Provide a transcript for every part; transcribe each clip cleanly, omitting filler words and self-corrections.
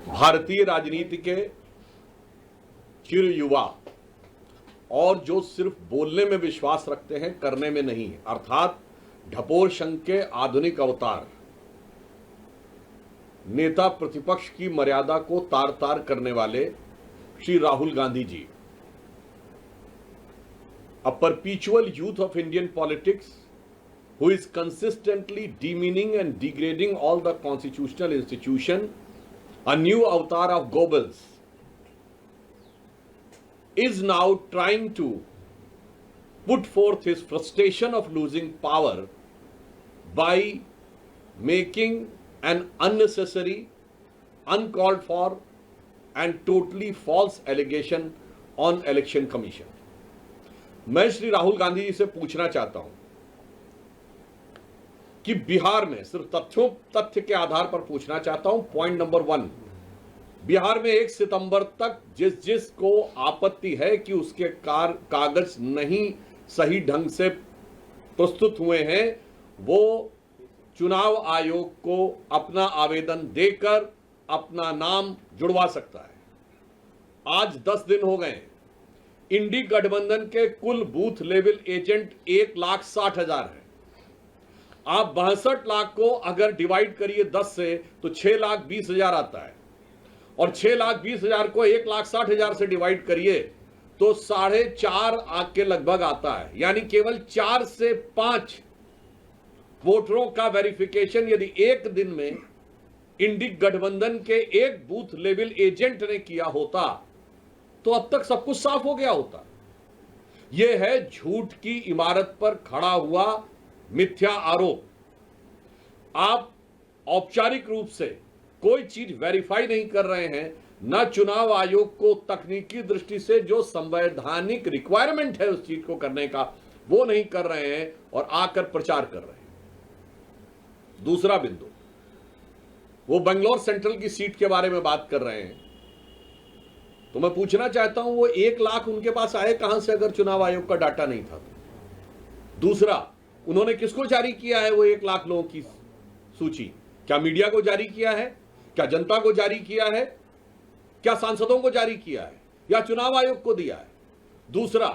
भारतीय राजनीति के चिर युवा और जो सिर्फ बोलने में विश्वास रखते हैं, करने में नहीं, अर्थात ढपोर संघ के आधुनिक अवतार, नेता प्रतिपक्ष की मर्यादा को तार तार करने वाले Shri Rahul Gandhi ji, a perpetual youth of Indian politics who is consistently demeaning and degrading all the constitutional institution, a new avatar of Goebbels, is now trying to put forth his frustration of losing power by making an unnecessary, uncalled for and totally false allegation on election commission. मैं श्री राहुल गांधी जी से पूछना चाहता हूं कि बिहार में, सिर्फ तथ्य के आधार पर पूछना चाहता हूं, पॉइंट नंबर 1, बिहार में 1 सितंबर तक जिस को आपत्ति है कि उसके कागज नहीं सही ढंग से प्रस्तुत हुए हैं, वो चुनाव आयोग को अपना आवेदन देकर अपना नाम जुड़वा सकता है। आज 10 दिन हो गए। इंडी गठबंधन के कुल बूथ लेवल एजेंट 1,60,000 है। आप 62 लाख को अगर डिवाइड करिए 10 से तो 6,20,000 आता है, और 6,20,000 को 1,60,000 से डिवाइड करिए तो 4.5 के लगभग आता है। यानी केवल 4 से 5 वोटरों का वेरिफिकेशन यदि एक दिन में इंडी गठबंधन के एक बूथ लेवल एजेंट ने किया होता तो अब तक सब कुछ साफ हो गया होता। यह है झूठ की इमारत पर खड़ा हुआ मिथ्या आरोप। आप औपचारिक रूप से कोई चीज वेरीफाई नहीं कर रहे हैं, न चुनाव आयोग को तकनीकी दृष्टि से जो संवैधानिक रिक्वायरमेंट है उस चीज को करने का वो नहीं कर रहे हैं, और आकर प्रचार कर रहे हैं। दूसरा बिंदु, वो बेंगलोर सेंट्रल की सीट के बारे में बात कर रहे हैं, तो मैं पूछना चाहता हूं वो 1 लाख उनके पास आए कहां से अगर चुनाव आयोग का डाटा नहीं था तो? दूसरा, उन्होंने किसको जारी किया है वो 1 लाख लोगों की सूची? क्या मीडिया को जारी किया है? क्या जनता को जारी किया है? क्या सांसदों को जारी किया है, या चुनाव आयोग को दिया है? दूसरा,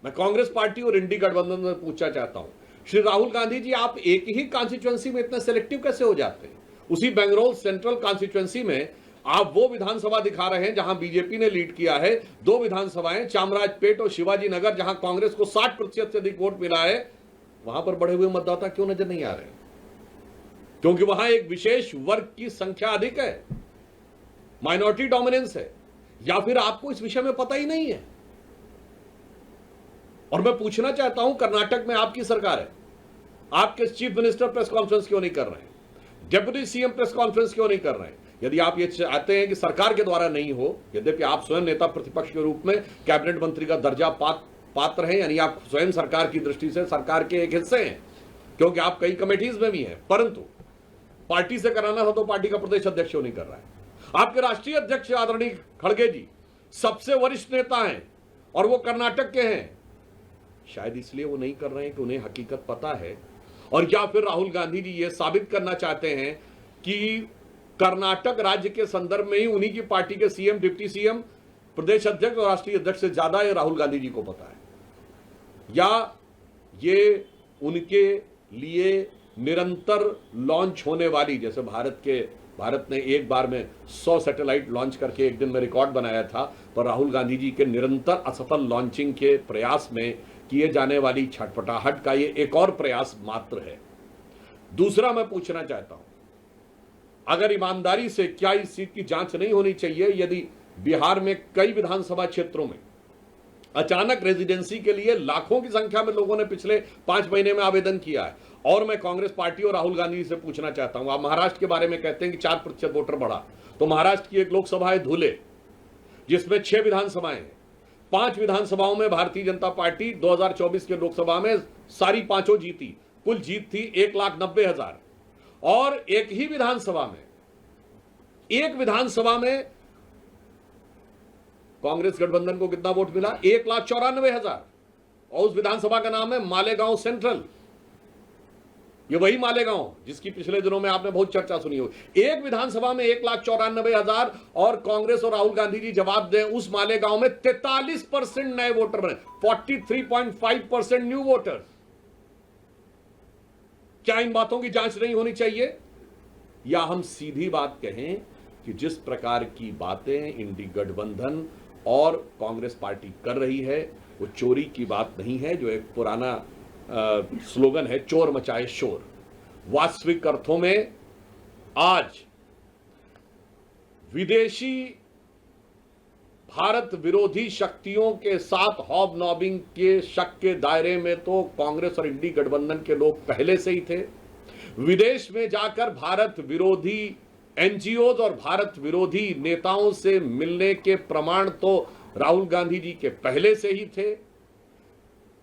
मैं कांग्रेस पार्टी और इंडी गठबंधन में पूछना चाहता हूं, श्री राहुल गांधी जी, आप एक ही कॉन्स्टिट्यूएंसी में इतने सेलेक्टिव कैसे हो जाते हैं? उसी बेंगलोर सेंट्रल कॉन्स्टिट्यूएंसी में आप वो विधानसभा दिखा रहे हैं जहां बीजेपी ने लीड किया है, 2 विधानसभाएं चामराजपेट और शिवाजी नगर, जहां कांग्रेस को 60% से अधिक वोट मिला है, वहां पर बढ़े हुए मतदाता क्यों नजर नहीं आ रहे? क्योंकि वहां एक विशेष वर्ग की संख्या अधिक है, माइनॉरिटी डोमिनेंस है, या फिर आपको इस विषय में पता ही नहीं है? और मैं पूछना चाहता हूं, कर्नाटक में आपकी सरकार है, आपके चीफ मिनिस्टर प्रेस कॉन्फ्रेंस क्यों नहीं कर रहे हैं? डिप्टी सीएम प्रेस कॉन्फ्रेंस क्यों नहीं कर रहे हैं? यदि आप ये चाहते हैं कि सरकार के द्वारा नहीं हो, यद्यपि आप स्वयं नेता प्रतिपक्ष के रूप में कैबिनेट मंत्री का दर्जा पात्र हैं, यानी आप स्वयं सरकार की दृष्टि से सरकार के एक हिस्से हैं, क्योंकि आप कई कमेटीज में भी हैं, परंतु पार्टी से कराना था तो पार्टी का प्रदेश अध्यक्ष क्यों नहीं कर रहा है? आपके राष्ट्रीय अध्यक्ष आदरणीय खड़गे जी सबसे वरिष्ठ नेता हैं और वो कर्नाटक के हैं। शायद इसलिए वो नहीं कर रहे हैं कि उन्हें हकीकत पता है, और या फिर राहुल गांधी जी ये साबित करना चाहते हैं कि कर्नाटक राज्य के संदर्भ में ही उन्हीं की पार्टी के सीएम, डिप्टी सीएम, प्रदेश अध्यक्ष और राष्ट्रीय अध्यक्ष से ज्यादा ये राहुल गांधी जी को पता है, या ये उनके लिए निरंतर लॉन्च होने वाली, जैसे भारत ने एक बार में 100 सैटेलाइट लॉन्च करके एक दिन में रिकॉर्ड बनाया था, पर राहुल गांधी जी के निरंतर असफल लॉन्चिंग के प्रयास में किए जाने वाली छटपटाहट का ये एक और प्रयास मात्र है। दूसरा, मैं पूछना चाहता हूं, अगर ईमानदारी से क्या इस सीट की जांच नहीं होनी चाहिए? यदि बिहार में कई विधानसभा क्षेत्रों में अचानक रेजिडेंसी के लिए लाखों की संख्या में लोगों ने पिछले 5 महीने में आवेदन किया है, और मैं कांग्रेस पार्टी और राहुल गांधी से पूछना चाहता हूं, आप महाराष्ट्र के बारे में कहते हैं कि 4% वोटर बढ़ा, तो महाराष्ट्र की एक लोकसभा है धुले, जिसमें 6 विधानसभाएं हैं। 5 विधानसभाओं में भारतीय जनता पार्टी 2024 के लोकसभा में सारी 5 जीती, कुल जीत थी 1,90,000, और एक ही विधानसभा में कांग्रेस गठबंधन को कितना वोट मिला? 1,94,000, और उस विधानसभा का नाम है मालेगांव सेंट्रल। ये वही मालेगांव जिसकी पिछले दिनों में आपने बहुत चर्चा सुनी हो। एक विधानसभा में 1,94,000 और कांग्रेस और राहुल गांधी जी जवाब दें, उस मालेगांव में 43% नए वोटर बने, 43.5% न्यू वोटर। क्या इन बातों की जांच नहीं होनी चाहिए? या हम सीधी बात कहें कि जिस प्रकार की बातें इंडी गठबंधन और कांग्रेस पार्टी कर रही है वो चोरी की बात नहीं है, जो एक पुराना स्लोगन है, चोर मचाए शोर। वास्तविक अर्थों में आज विदेशी भारत विरोधी शक्तियों के साथ हॉबनॉबिंग के शक के दायरे में तो कांग्रेस और इंडी गठबंधन के लोग पहले से ही थे। विदेश में जाकर भारत विरोधी एनजीओज और भारत विरोधी नेताओं से मिलने के प्रमाण तो राहुल गांधी जी के पहले से ही थे।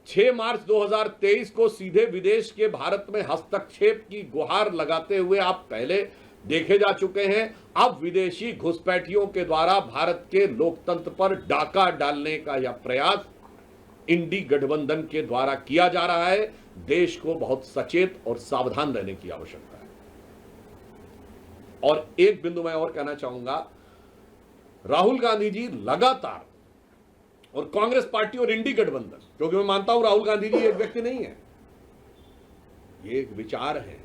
6 मार्च 2023 को सीधे विदेश के भारत में हस्तक्षेप की गुहार लगाते हुए आप पहले देखे जा चुके हैं। अब विदेशी घुसपैठियों के द्वारा भारत के लोकतंत्र पर डाका डालने का यह प्रयास इंडी गठबंधन के द्वारा किया जा रहा है। देश को बहुत सचेत और सावधान रहने की आवश्यकता है। और एक बिंदु मैं और कहना चाहूंगा, राहुल गांधी जी लगातार, और कांग्रेस पार्टी और इंडी गठबंधन, क्योंकि मैं मानता हूं राहुल गांधी जी एक व्यक्ति नहीं है, ये एक विचार है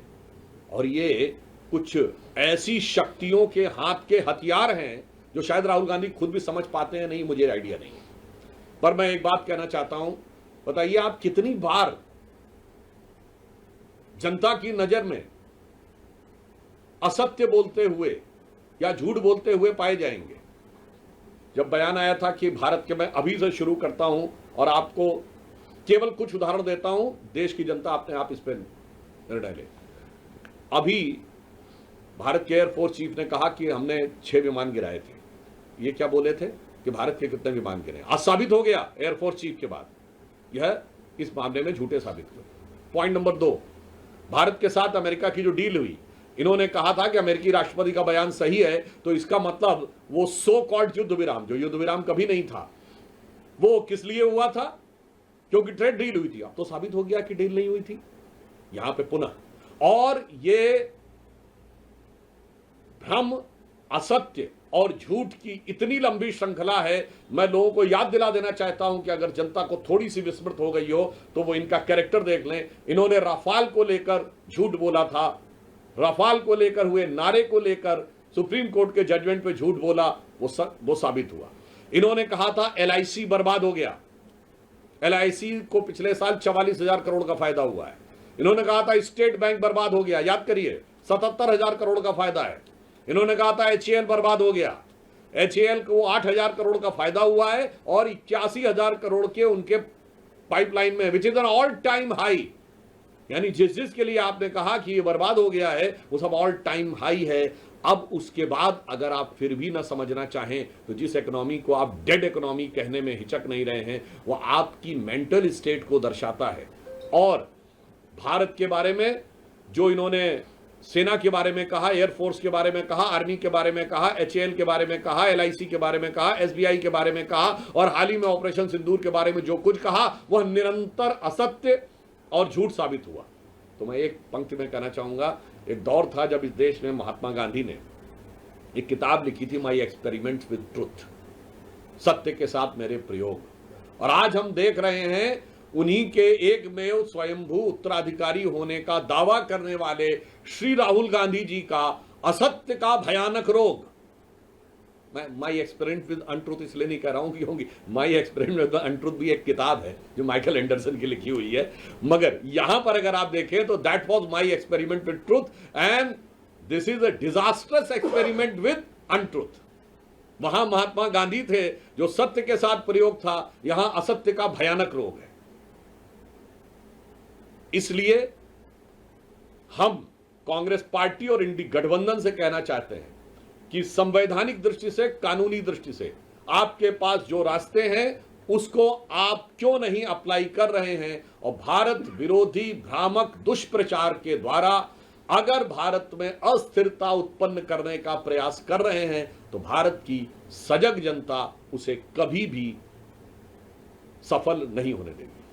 और ये कुछ ऐसी शक्तियों के हाथ के हथियार हैं जो शायद राहुल गांधी खुद भी समझ पाते हैं, नहीं मुझे आइडिया नहीं है। पर मैं एक बात कहना चाहता हूं, बताइए आप कितनी बार जनता की नजर में असत्य बोलते हुए या झूठ बोलते हुए पाए जाएंगे। जब बयान आया था कि भारत के, मैं अभी से शुरू करता हूं और आपको केवल कुछ उदाहरण देता हूं, देश की जनता अपने आप इस पर निर्णय ले। अभी भारत के एयरफोर्स चीफ ने कहा कि हमने 6 विमान गिराए थे। ये क्या बोले थे कि भारत के कितने विमान गिरे? आज साबित हो गया एयरफोर्स चीफ के बाद, यह इस मामले में झूठे साबित हुए। पॉइंट नंबर 2, भारत के साथ अमेरिका की जो डील हुई, इन्होंने कहा था कि अमेरिकी राष्ट्रपति का बयान सही है, तो इसका मतलब वो सो कॉल्ड युद्ध विराम, जो युद्ध विराम कभी नहीं था, वो किस लिए हुआ था? क्योंकि ट्रेड डील हुई थी। अब तो साबित हो गया कि डील नहीं हुई थी यहां पे पुनः। और ये भ्रम, असत्य और झूठ की इतनी लंबी श्रृंखला है। मैं लोगों को याद दिला देना चाहता हूं कि अगर जनता को थोड़ी सी विस्मृत हो गई हो तो वो इनका कैरेक्टर देख लें। इन्होंने राफाल को लेकर झूठ बोला था, राफाल को लेकर हुए नारे को लेकर सुप्रीम कोर्ट के जजमेंट पे झूठ बोला, वो साबित हुआ। इन्होंने कहा था LIC बर्बाद हो गया, LIC को पिछले साल 44,000 करोड़ का फायदा हुआ है। इन्होंने कहा था स्टेट बैंक बर्बाद हो गया, याद करिए 77,000 करोड़ का फायदा है। इन्होंने कहा था HAL बर्बाद हो गया, HAL को 8,000 करोड़ का फायदा हुआ है और 81,000 करोड़ के उनके पाइपलाइन में, which is an all time high. यानी जिसके लिए आपने कहा कि ये बर्बाद हो गया है वो सब ऑल टाइम हाई है। अब उसके बाद अगर आप फिर भी ना समझना चाहें तो जिस इकोनॉमी को आप डेड इकोनॉमी कहने में हिचक नहीं रहे हैं, वो आपकी मेंटल स्टेट को दर्शाता है। और भारत के बारे में जो इन्होंने सेना के बारे में कहा, एयरफोर्स के बारे में कहा, आर्मी के बारे में कहा, HAL के बारे में कहा, LIC के बारे में कहा, SBI के बारे में कहा और हाल ही में ऑपरेशन सिंदूर के बारे में जो कुछ कहा वह निरंतर असत्य और झूठ साबित हुआ। तो मैं एक पंक्ति में कहना चाहूंगा, एक दौर था जब इस देश में महात्मा गांधी ने एक किताब लिखी थी, माई एक्सपेरिमेंट्स विद ट्रुथ, सत्य के साथ मेरे प्रयोग। और आज हम देख रहे हैं उन्हीं के एकमेव स्वयंभू उत्तराधिकारी होने का दावा करने वाले श्री राहुल गांधी जी का असत्य का भयानक रोग। मैं माई एक्सपेरिमेंट विद अनट्रूथ इसलिए नहीं कह रहा हूं क्योंकि माई एक्सपेरिमेंट विद अनट्रूथ भी एक किताब है जो माइकल एंडरसन की लिखी हुई है, मगर यहां पर अगर आप देखें तो that was my experiment with truth and this is a disasters experiment with untruth. वहां महात्मा गांधी थे जो सत्य के साथ प्रयोग था, यहां असत्य का भयानक रोग है। इसलिए हम कांग्रेस पार्टी और इंडी गठबंधन से कहना चाहते हैं कि संवैधानिक दृष्टि से, कानूनी दृष्टि से आपके पास जो रास्ते हैं उसको आप क्यों नहीं अप्लाई कर रहे हैं, और भारत विरोधी भ्रामक दुष्प्रचार के द्वारा अगर भारत में अस्थिरता उत्पन्न करने का प्रयास कर रहे हैं तो भारत की सजग जनता उसे कभी भी सफल नहीं होने देगी।